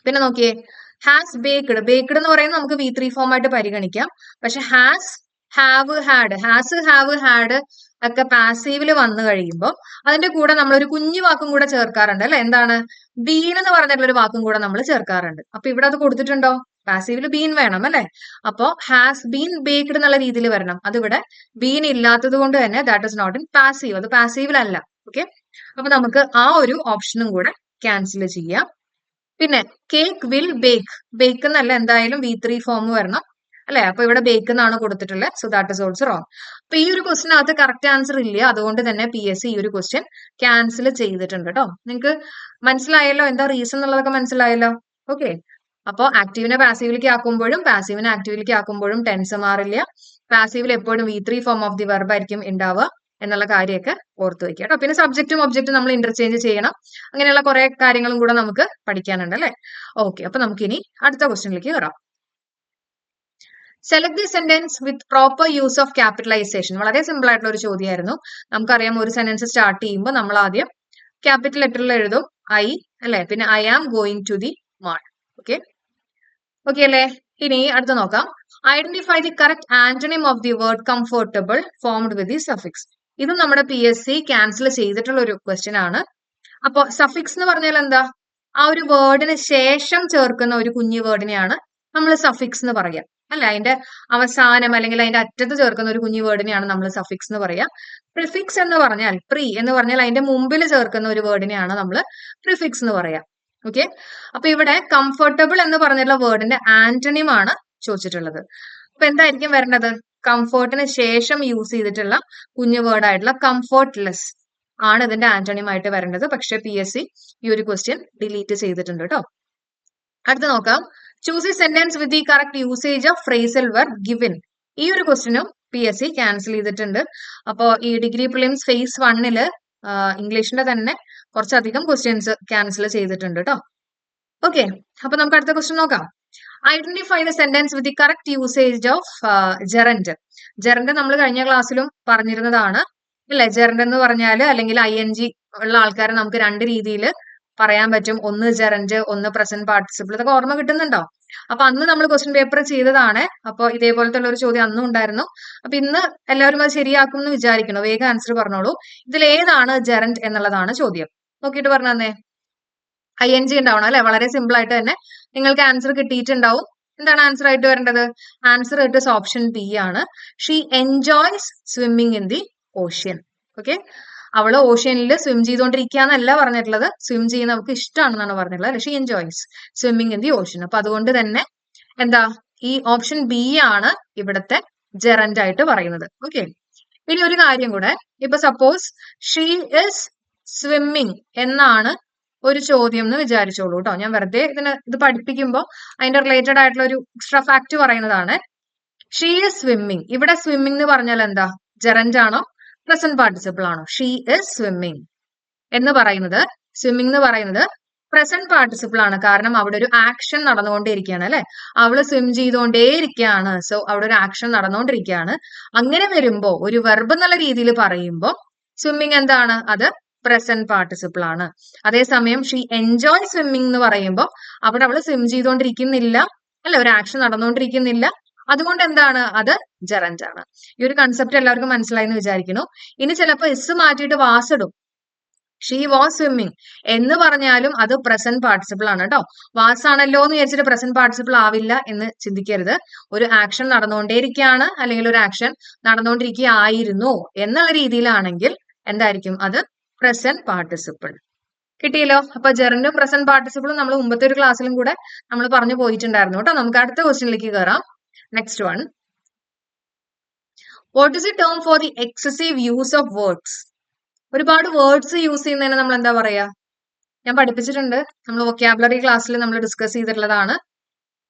പിന്നെ നോക്കിയേ, ഹാസ് ബേക്ക്ഡ്. ബേക്ക്ഡ് എന്ന് പറയുന്നത് നമുക്ക് V3 ഫോം ആയിട്ട് പരിഗണിക്കാം. പക്ഷെ ഹാസ്, ഹാവ്, ഹാഡ് ഒക്കെ പാസീവില് വന്നു കഴിയുമ്പോൾ അതിന്റെ കൂടെ നമ്മൾ ഒരു കുഞ്ഞു വാക്കും കൂടെ ചേർക്കാറുണ്ട് അല്ലെ? എന്താണ്? ബീൻ എന്ന് പറഞ്ഞിട്ടുള്ള ഒരു വാക്കും കൂടെ നമ്മൾ ചേർക്കാറുണ്ട്. അപ്പൊ ഇവിടെ അത് കൊടുത്തിട്ടുണ്ടോ? പാസീവില് ബീൻ വേണം അല്ലെ? അപ്പോ ഹാസ് ബീൻ ബേക്ക്ഡ് എന്നുള്ള രീതിയിൽ വരണം. അതിവിടെ ബീൻ ഇല്ലാത്തത് കൊണ്ട് തന്നെ that is not in passive. അത് പാസീവിലല്ല. ഓക്കെ, അപ്പൊ നമുക്ക് ആ ഒരു ഓപ്ഷനും കൂടെ ക്യാൻസൽ ചെയ്യാം. പിന്നെ കേക്ക് വിൽ ബേക്ക്. ബേക്ക് എന്നല്ല, എന്തായാലും V3 ഫോം വരണം അല്ലെ? അപ്പൊ ഇവിടെ ബേക്ക് എന്നാണ് കൊടുത്തിട്ടുള്ളത്. So that is also wrong. അപ്പൊ ഈ ഒരു ക്വസ്റ്റിനകത്ത് കറക്റ്റ് ആൻസർ ഇല്ല. അതുകൊണ്ട് തന്നെ PSC ഈ ഒരു ക്വസ്റ്റ്യൻ ക്യാൻസൽ ചെയ്തിട്ടുണ്ട് കേട്ടോ. നിങ്ങൾക്ക് മനസ്സിലായല്ലോ എന്താ റീസൺ എന്നുള്ളതൊക്കെ മനസ്സിലായല്ലോ? ഓക്കെ, അപ്പൊ ആക്റ്റീവിനെ പാസീവിലേക്ക് ആക്കുമ്പോഴും പാസീവിനെ ആക്റ്റീവിലേക്ക് ആക്കുമ്പോഴും ടെൻസ് മാറില്ല. പാസീവിൽ എപ്പോഴും V3 form of the verb ആയിരിക്കും ഉണ്ടാവുക എന്നുള്ള കാര്യമൊക്കെ ഓർത്ത് വെക്കുക കേട്ടോ. പിന്നെ സബ്ജക്റ്റും ഒബ്ജക്റ്റും നമ്മൾ ഇന്റർചേഞ്ച് ചെയ്യണം. അങ്ങനെയുള്ള കുറെ കാര്യങ്ങളും കൂടെ നമുക്ക് പഠിക്കാനുണ്ട് അല്ലെ? ഓക്കെ, അപ്പൊ നമുക്കിനി അടുത്ത ക്വസ്റ്റ്യനിലേക്ക് കയറാം. Select the sentence with proper use of capitalisation. വളരെ സിമ്പിൾ ആയിട്ടുള്ള ഒരു ചോദ്യമായിരുന്നു. നമുക്കറിയാം, ഒരു സെന്റൻസ് സ്റ്റാർട്ട് ചെയ്യുമ്പോൾ നമ്മൾ ആദ്യം ക്യാപിറ്റൽ ലെറ്ററിൽ എഴുതും I അല്ലെ? പിന്നെ I am going to the mall. Okay, okay അല്ലേ? ഇനി അടുത്ത് നോക്കാം. Identify the correct antonym of the word comfortable formed with the suffix. ഇത് നമ്മുടെ PSC ക്യാൻസൽ ചെയ്തിട്ടുള്ള ഒരു ക്വസ്റ്റ്യൻ ആണ്. അപ്പൊ സഫിക്സ് എന്ന് പറഞ്ഞാൽ എന്താ? ആ ഒരു വേർഡിന് ശേഷം ചേർക്കുന്ന ഒരു കുഞ്ഞു വേർഡിനെയാണ് നമ്മൾ സഫിക്സ് എന്ന് പറയാം അല്ലെ? അതിന്റെ അവസാനം അല്ലെങ്കിൽ അതിന്റെ അറ്റത്ത് ചേർക്കുന്ന ഒരു കുഞ്ഞു വേർഡിനെയാണ് നമ്മൾ സഫിക്സ് എന്ന് പറയാം. പ്രിഫിക്സ് എന്ന് പറഞ്ഞാൽ, പ്രീ എന്ന് പറഞ്ഞാൽ അതിന്റെ മുമ്പിൽ ചേർക്കുന്ന ഒരു വേർഡിനെയാണ് നമ്മൾ പ്രിഫിക്സ് എന്ന് പറയാം. ഓക്കെ, അപ്പൊ ഇവിടെ കംഫർട്ടബിൾ എന്ന് പറഞ്ഞിട്ടുള്ള വേർഡിന്റെ ആന്റണിം ആണ് ചോദിച്ചിട്ടുള്ളത്. അപ്പൊ എന്തായിരിക്കും വരേണ്ടത്? കംഫർട്ടിന് ശേഷം യൂസ് ചെയ്തിട്ടുള്ള കുഞ്ഞു വേർഡ് ആയിട്ടുള്ള കംഫർട്ട്ലെസ് ആണ് ഇതിന്റെ ആന്റണിം ആയിട്ട് വരേണ്ടത്. പക്ഷെ PSC ഈ ഒരു ക്വസ്റ്റ്യൻ ഡിലീറ്റ് ചെയ്തിട്ടുണ്ട് കേട്ടോ. അടുത്ത് നോക്കാം. Choose A sentence with the correct usage of phrasal verb given. ഈ ഒരു ക്വസ്റ്റ്യനും PSC ക്യാൻസൽ ചെയ്തിട്ടുണ്ട്. അപ്പോ ഈ ഡിഗ്രി പ്രിലിംസ് ഫേസ് 1 ഇംഗ്ലീഷിന്റെ തന്നെ കുറച്ചധികം ക്വസ്റ്റ്യൻസ് ക്യാൻസൽ ചെയ്തിട്ടുണ്ട് കേട്ടോ. ഓക്കെ, അപ്പൊ നമുക്ക് അടുത്ത ക്വസ്റ്റ്യൻ നോക്കാം. Identify the sentence with the correct usage of gerund. Gerund നമ്മൾ കഴിഞ്ഞ ക്ലാസ്സിലും പറഞ്ഞിരുന്നതാണ് അല്ലെ? ജെറന്റ് എന്ന് പറഞ്ഞാൽ അല്ലെങ്കിൽ ING ഉള്ള ആൾക്കാരെ നമുക്ക് രണ്ട് രീതിയിൽ പറയാൻ പറ്റും. ഒന്ന് ജെറന്റ്, ഒന്ന് പ്രസന്റ് പാർട്ടിസിപ്പിൾ. ഇതൊക്കെ ഓർമ്മ കിട്ടുന്നുണ്ടോ? അപ്പൊ അന്ന് നമ്മൾ ക്വസ്റ്റ്യൻ പേപ്പർ ചെയ്തതാണ്. അപ്പൊ ഇതേപോലത്തെ ഉള്ള ഒരു ചോദ്യം അന്നും ഉണ്ടായിരുന്നു. അപ്പൊ ഇന്ന് എല്ലാവരും അത് ശരിയാക്കും എന്ന് വിചാരിക്കണം. വേഗം ആൻസർ പറഞ്ഞോളൂ. ഇതിൽ ഏതാണ് ജെറന്റ് എന്നുള്ളതാണ് ചോദ്യം. നോക്കിയിട്ട് പറഞ്ഞു തന്നെ. ING ഉണ്ടാവണം അല്ലെ? വളരെ സിമ്പിൾ ആയിട്ട് തന്നെ നിങ്ങൾക്ക് ആൻസർ കിട്ടിയിട്ടുണ്ടാവും. എന്താണ് ആൻസർ ആയിട്ട് വരേണ്ടത്? ആൻസർ ഇട്ട് ഓപ്ഷൻ B ആണ്. She enjoys swimming in the ocean. Okay, അവള് ഓഷ്യനിൽ സ്വിം ചെയ്തുകൊണ്ടിരിക്കുക എന്നല്ല പറഞ്ഞിട്ടുള്ളത്. സ്വിം ചെയ്യുന്ന നമുക്ക് ഇഷ്ടമാണെന്നാണ് പറഞ്ഞിട്ടുള്ളത് അല്ലെ? She enjoys swimming in the ocean. അപ്പൊ അതുകൊണ്ട് തന്നെ എന്താ ഈ ഓപ്ഷൻ B ആണ് ഇവിടുത്തെ ജെറന്റ് ആയിട്ട് പറയുന്നത്. ഓക്കെ, ഇനി ഒരു കാര്യം കൂടെ. ഇപ്പൊ സപ്പോസ് ഷീ ഇസ് സ്വിമ്മിങ് എന്നാണ് ഒരു ചോദ്യം എന്ന് വിചാരിച്ചോളൂ കേട്ടോ. ഞാൻ വെറുതെ ഇത് പഠിപ്പിക്കുമ്പോൾ അതിന്റെ റിലേറ്റഡ് ആയിട്ടുള്ള ഒരു എക്സ്ട്രാ ഫാക്ട് പറയുന്നതാണ്. She is swimming. ഇവിടെ സ്വിമ്മിങ് എന്ന് പറഞ്ഞാൽ എന്താ? ജെറന്റ് ആണോ പ്രസന്റ് പാർട്ടിസിപ്പിൾ ആണോ? ഷീ ഇസ് സ്വിമ്മിങ് എന്ന് പറയുന്നത്, സ്വിമ്മിങ് എന്ന് പറയുന്നത് പ്രസന്റ് പാർട്ടിസിപ്പിൾ ആണ്. കാരണം അവിടെ ഒരു ആക്ഷൻ നടന്നുകൊണ്ടേയിരിക്കുകയാണ് അല്ലെ? അവള് സ്വിം ചെയ്തുകൊണ്ടേയിരിക്കുകയാണ്. സോ അവിടെ ഒരു ആക്ഷൻ നടന്നുകൊണ്ടിരിക്കുകയാണ്. അങ്ങനെ വരുമ്പോ ഒരു വെർബ് എന്നുള്ള രീതിയിൽ പറയുമ്പോൾ സ്വിമ്മിങ് എന്താണ്? അത് പ്രസന്റ് പാർട്ടിസിപ്പിൾ ആണ്. അതേസമയം ഷീ എൻജോയ് സ്വിമ്മിങ് എന്ന് പറയുമ്പോൾ അവിടെ അവള് സ്വിം ചെയ്തുകൊണ്ടിരിക്കുന്നില്ല അല്ലെ? ഒരു ആക്ഷൻ നടന്നുകൊണ്ടിരിക്കുന്നില്ല. അതുകൊണ്ട് എന്താണ്? അത് ജെറന്റ് ആണ്. ഈ ഒരു കൺസെപ്റ്റ് എല്ലാവർക്കും മനസ്സിലായി എന്ന് വിചാരിക്കുന്നു. ഇനി ചിലപ്പോൾ എസ് മാറ്റിയിട്ട് വാസ് ഇടും. ഷീ വാസ് സ്വിമ്മിങ് എന്ന് പറഞ്ഞാലും അത് പ്രസന്റ് പാർട്ടിസിപ്പിൾ ആണ് കേട്ടോ. വാസ് ആണല്ലോ എന്ന് വിചാരിച്ചിട്ട് പ്രസന്റ് പാർട്ടിസിപ്പിൾ ആവില്ല എന്ന് ചിന്തിക്കരുത്. ഒരു ആക്ഷൻ നടന്നുകൊണ്ടേയിരിക്കുകയാണ് അല്ലെങ്കിൽ ഒരു ആക്ഷൻ നടന്നുകൊണ്ടിരിക്കുകയായിരുന്നു എന്നുള്ള രീതിയിലാണെങ്കിൽ എന്തായിരിക്കും? അത് പ്രസന്റ് പാർട്ടിസിപ്പിൾ. കിട്ടിയല്ലോ. അപ്പൊ ജെറന്റും പ്രസന്റ് പാർട്ടിസിപ്പിളും നമ്മൾ മുമ്പത്തെ ഒരു ക്ലാസ്സിലും കൂടെ നമ്മൾ പറഞ്ഞു പോയിട്ടുണ്ടായിരുന്നു കേട്ടോ. നമുക്ക് അടുത്ത ക്വസ്റ്റ്യനിലേക്ക് കയറാം. Next one, what is A term for the excessive use of words? ഒരുപാട് വേർഡ്സ് യൂസ് ചെയ്യുന്നതിന് നമ്മൾ എന്താ പറയാ? ഞാൻ പഠിപ്പിച്ചിട്ടുണ്ട്, നമ്മൾ വൊക്കാബുലറി ക്ലാസ്സിൽ നമ്മൾ ഡിസ്കസ് ചെയ്തിട്ടുള്ളതാണ്.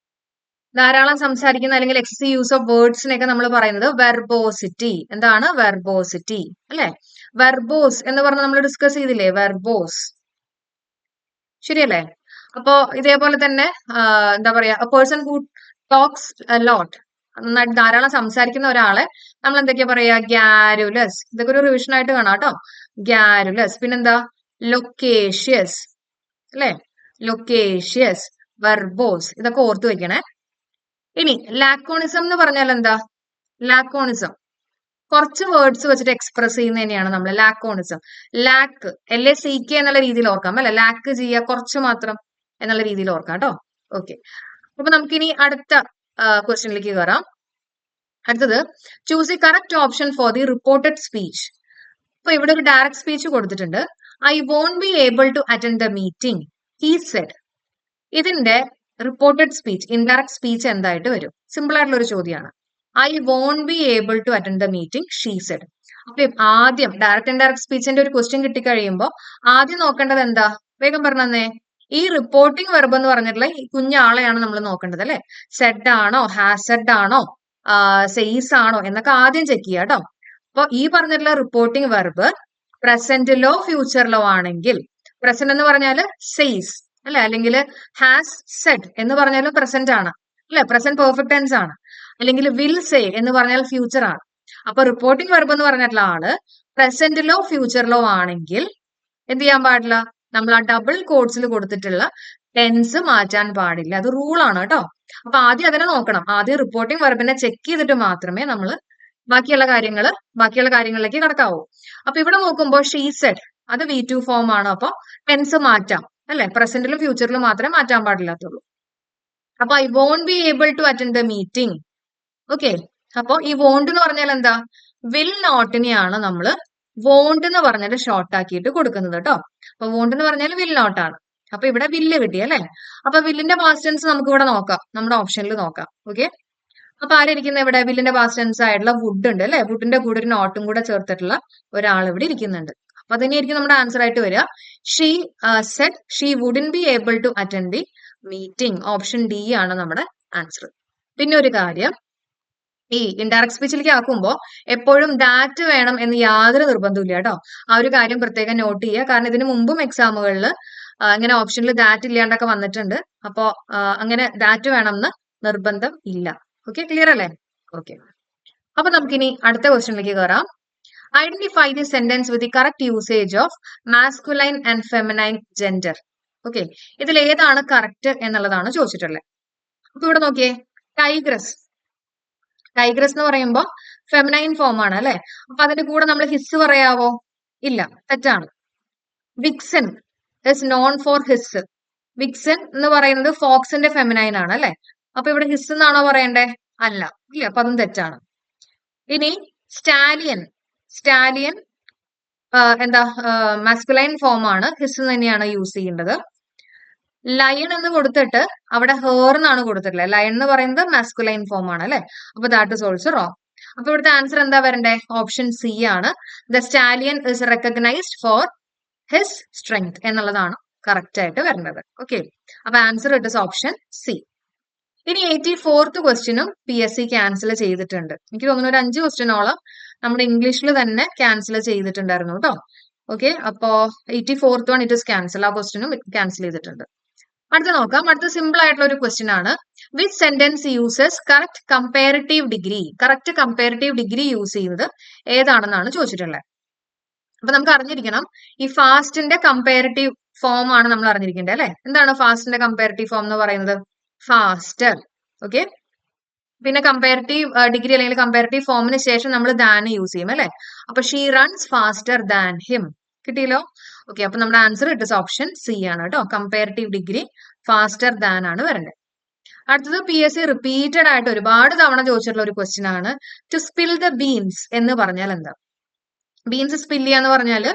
ധാരാളം സംസാരിക്കുന്ന അല്ലെങ്കിൽ എക്സസീവ് യൂസ് ഓഫ് വേർഡ്സിനെയൊക്കെ നമ്മൾ പറയുന്നത് വെർബോസിറ്റി. എന്താണ് വെർബോസിറ്റി? അല്ലെ, വെർബോസ് എന്ന് പറഞ്ഞ് നമ്മൾ ഡിസ്കസ് ചെയ്തില്ലേ, വെർബോസ്. ശരിയല്ലേ? അപ്പോ ഇതേപോലെ തന്നെ എന്താ പറയാ, A person who talks a lot, നന്നായിട്ട് ധാരാളം സംസാരിക്കുന്ന ഒരാളെ നമ്മൾ എന്തൊക്കെയാ പറയാ? ഗ്യാരുലസ്. ഇതൊക്കെ ഒരു റിവിഷൻ ആയിട്ട് കാണാം കേട്ടോ. ഗ്യാരുലസ്. പിന്നെന്താ? ലൊക്കേഷ്യസ്. അല്ലെ, ലൊക്കേഷ്യസ്, വെർബോസ്. ഇതൊക്കെ ഓർത്ത് വെക്കണേ. ഇനി ലാക്കോണിസം എന്ന് പറഞ്ഞാൽ എന്താ? ലാക്കോണിസം കുറച്ച് വേർഡ്സ് വെച്ചിട്ട് എക്സ്പ്രസ് ചെയ്യുന്നതിനെയാണ് നമ്മൾ ലാക്കോണിസം. ലാക്ക്, LACK എന്നുള്ള രീതിയിൽ ഓർക്കാം അല്ലെ, ലാക്ക് ചെയ്യുക, കുറച്ച് മാത്രം എന്നുള്ള രീതിയിൽ ഓർക്കാം കേട്ടോ. ഓക്കെ, അപ്പൊ നമുക്കിനി അടുത്ത ക്വസ്റ്റ്യനിലേക്ക് കയറാം. അടുത്തത്, choose the correct option for the reported speech. അപ്പൊ ഇവിടെ ഒരു ഡയറക്റ്റ് സ്പീച്ച് കൊടുത്തിട്ടുണ്ട്. I won't be able to attend the meeting, he said. ഇതിന്റെ റിപ്പോർട്ടഡ് സ്പീച്ച്, ഇൻഡയറക്റ്റ് സ്പീച്ച് എന്തായിട്ട് വരും? സിമ്പിൾ ആയിട്ടുള്ള ഒരു ചോദ്യമാണ്. I won't be able to attend the meeting, she said. അപ്പൊ ആദ്യം ഡയറക്റ്റ് ഇൻഡയറക്റ്റ് സ്പീച്ചിന്റെ ഒരു ക്വസ്റ്റ്യൻ കിട്ടിക്കഴിയുമ്പോൾ ആദ്യം നോക്കേണ്ടത് എന്താ? വേഗം പറഞ്ഞേ. ഈ റിപ്പോർട്ടിംഗ് വെർബ് എന്ന് പറഞ്ഞിട്ടുള്ള ഈ കുഞ്ഞാളെയാണ് നമ്മൾ നോക്കേണ്ടത് അല്ലെ. സെഡ് ആണോ, ഹാസ് സെഡ് ആണോ, സെയ്സ് ആണോ എന്നൊക്കെ ആദ്യം ചെക്ക് ചെയ്യാം കേട്ടോ. അപ്പൊ ഈ പറഞ്ഞിട്ടുള്ള റിപ്പോർട്ടിംഗ് വെർബ് പ്രസന്റിലോ ഫ്യൂച്ചറിലോ ആണെങ്കിൽ, പ്രസന്റ് എന്ന് പറഞ്ഞാൽ സെയ്സ് അല്ലെ, അല്ലെങ്കിൽ ഹാസ് സെഡ് എന്ന് പറഞ്ഞാലും പ്രസന്റ് ആണ് അല്ലെ, പ്രസന്റ് പെർഫെക്റ്റ് ടെൻസ് ആണ്. അല്ലെങ്കിൽ വിൽ സേ എന്ന് പറഞ്ഞാൽ ഫ്യൂച്ചർ ആണ്. അപ്പൊ റിപ്പോർട്ടിംഗ് വെർബ് എന്ന് പറഞ്ഞിട്ടുള്ള ആള് പ്രസന്റിലോ ഫ്യൂച്ചറിലോ ആണെങ്കിൽ എന്ത് ചെയ്യാൻ പാടില്ല? നമ്മൾ ആ ഡബിൾ കോട്ട്സിൽ കൊടുത്തിട്ടുള്ള ടെൻസ് മാറ്റാൻ പാടില്ല. അത് റൂൾ ആണ് കേട്ടോ. അപ്പൊ ആദ്യം അതിനെ നോക്കണം. ആദ്യം റിപ്പോർട്ടിംഗ് വെർബിനെ ചെക്ക് ചെയ്തിട്ട് മാത്രമേ നമ്മൾ ബാക്കിയുള്ള കാര്യങ്ങളിലേക്ക് കടക്കാവൂ. അപ്പൊ ഇവിടെ നോക്കുമ്പോൾ ഷീ സെഡ്, അത് V2 ഫോം ആണ്. അപ്പൊ ടെൻസ് മാറ്റാം അല്ലെ, പ്രസന്റിലും ഫ്യൂച്ചറിലും മാത്രമേ മാറ്റാൻ പാടില്ലാത്തുള്ളൂ. അപ്പൊ I won't be able to attend the meeting. Okay, അപ്പൊ ഈ വോണ്ട് എന്ന് പറഞ്ഞാൽ എന്താ? വിൽ നോട്ടിനെയാണ് നമ്മൾ വോണ്ട് എന്ന് പറഞ്ഞിട്ട് ഷോർട്ട് ആക്കിയിട്ട് കൊടുക്കുന്നത് കേട്ടോ. അപ്പൊ വോണ്ട് എന്ന് പറഞ്ഞാൽ വിൽ നോട്ട് ആണ്. അപ്പൊ ഇവിടെ വില്ല് കിട്ടി അല്ലെ. അപ്പൊ വില്ലിന്റെ പാസ്റ്റ് ടെൻസ് നമുക്ക് ഇവിടെ നോക്കാം, നമ്മുടെ ഓപ്ഷനിൽ നോക്കാം. ഓക്കെ, അപ്പൊ ആരിയ്ക്കുന്ന ഇവിടെ? വില്ലിന്റെ പാസ്റ്റ് ടെൻസ് ആയിട്ടുള്ള വുഡ് ഉണ്ട് അല്ലെ. വുഡിന്റെ കൂടെ ഒരു നോട്ടും കൂടെ ചേർത്തിട്ടുള്ള ഒരാൾ ഇവിടെ ഇരിക്കുന്നുണ്ട്. അപ്പൊ അതിനെയായിരിക്കും നമ്മുടെ ആൻസർ ആയിട്ട് വരിക. She said she wouldn't be able to attend the meeting. Option D ആണ് നമ്മുടെ ആൻസർ. പിന്നെ ഒരു കാര്യം, ഈ ഇൻഡയറക്ട് സ്പീച്ചിലേക്ക് ആക്കുമ്പോൾ എപ്പോഴും ദാറ്റ് വേണം എന്ന് യാതൊരു നിർബന്ധവും ഇല്ല കേട്ടോ. ആ ഒരു കാര്യം പ്രത്യേകം നോട്ട് ചെയ്യുക. കാരണം ഇതിനു മുമ്പും എക്സാമുകളിൽ ഇങ്ങനെ ഓപ്ഷനിൽ ദാറ്റ് ഇല്ലാണ്ടൊക്കെ വന്നിട്ടുണ്ട്. അപ്പോ അങ്ങനെ ദാറ്റ് വേണം എന്ന് നിർബന്ധം ഇല്ല. ഓക്കെ, ക്ലിയർ അല്ലേ? ഓക്കെ, അപ്പൊ നമുക്കിനി അടുത്ത ക്വസ്റ്റ്യനിലേക്ക് കയറാം. Identify the sentence with the correct usage of masculine and feminine gender. Okay, ഇതിൽ ഏതാണ് കറക്റ്റ് എന്നുള്ളതാണ് ചോദിച്ചിട്ടുള്ളത്. അപ്പൊ ഇവിടെ നോക്കിയേ, ടൈഗ്രസ്. ടൈഗ്രസ് എന്ന് പറയുമ്പോൾ ഫെമിനൈൻ ഫോം ആണ് അല്ലെ. അപ്പൊ അതിന്റെ കൂടെ നമ്മൾ ഹിസ് പറയാവോ? ഇല്ല, തെറ്റാണ്. വിക്സൻ ഇസ് നോൺ ഫോർ ഹിസ്. വിക്സൻ എന്ന് പറയുന്നത് ഫോക്സിന്റെ ഫെമിനൈൻ ആണ് അല്ലെ. അപ്പൊ ഇവിടെ ഹിസ് എന്നാണോ പറയണ്ടേ? അല്ല, ഇല്ല, അപ്പൊ അതും തെറ്റാണ്. ഇനി സ്റ്റാലിയൻ. സ്റ്റാലിയൻ എന്താ മാസ്കുലൈൻ ഫോം ആണ്, ഹിസ് തന്നെയാണ് യൂസ് ചെയ്യേണ്ടത്. ലയൺ എന്ന് കൊടുത്തിട്ട് അവിടെ ഹേർ എന്നാണ് കൊടുത്തിട്ടുള്ളത്. ലയൺ എന്ന് പറയുന്നത് മാസ്കുലൈൻ ഫോം ആണ് അല്ലെ. അപ്പൊ ദാറ്റ് ഇസ് ഓൾസോ റോങ്. അപ്പൊ ഇവിടുത്തെ ആൻസർ എന്താ വരണ്ടേ? ഓപ്ഷൻ C ആണ്. The stallion is recognised for his strength എന്നുള്ളതാണ് കറക്റ്റ് ആയിട്ട് വരുന്നത്. ഓക്കെ, അപ്പൊ answer it is option C. ഇനി 84th ക്വസ്റ്റ്യനും PSC ക്യാൻസൽ ചെയ്തിട്ടുണ്ട്. എനിക്ക് തോന്നുന്നു ഒരു 5 ക്വസ്റ്റ്യനോളം നമ്മുടെ ഇംഗ്ലീഷിൽ തന്നെ ക്യാൻസൽ ചെയ്തിട്ടുണ്ടായിരുന്നു കേട്ടോ. ഓക്കെ, അപ്പോ 84th one it is cancel. ആ ക്വസ്റ്റ്യനും ക്യാൻസൽ ചെയ്തിട്ടുണ്ട്. അടുത്ത നോക്കാം. അടുത്ത സിമ്പിൾ ആയിട്ടുള്ള ഒരു ക്വസ്റ്റ്യൻ ആണ്. Which sentence uses correct comparative degree? Correct comparative degree use ചെയ്യുന്നത് ഏതാണെന്നാണ് ചോദിച്ചിട്ടുള്ളത്. അപ്പൊ നമുക്ക് അറിഞ്ഞിരിക്കണം, ഈ ഫാസ്റ്റിന്റെ കമ്പാരിറ്റീവ് ഫോം ആണ് നമ്മൾ അറിഞ്ഞിരിക്കേണ്ടത് അല്ലെ. എന്താണ് ഫാസ്റ്റിന്റെ കമ്പാരിറ്റീവ് ഫോം എന്ന് പറയുന്നത്? ഫാസ്റ്റർ. ഓക്കെ, പിന്നെ കമ്പാരിറ്റീവ് ഡിഗ്രി അല്ലെങ്കിൽ കമ്പാരിറ്റീവ് ഫോമിന് ശേഷം നമ്മൾ ദാൻ യൂസ് ചെയ്യും അല്ലെ. അപ്പൊ she runs faster than him. കിട്ടിയല്ലോ. ഓക്കെ, അപ്പൊ നമ്മുടെ answer it is option C ആണ് കേട്ടോ. കമ്പാരിറ്റീവ് ഡിഗ്രി ഫാസ്റ്റർ ദാൻ ആണ് വരേണ്ടത്. അടുത്തത് PSC റിപ്പീറ്റഡ് ആയിട്ട് ഒരുപാട് തവണ ചോദിച്ചിട്ടുള്ള ഒരു ക്വസ്റ്റ്യൻ ആണ്. ടു സ്പിൽ ദ ബീൻസ് എന്ന് പറഞ്ഞാൽ എന്താ? ബീൻസ് സ്പിൽ ചെയ്യുക എന്ന് പറഞ്ഞാല്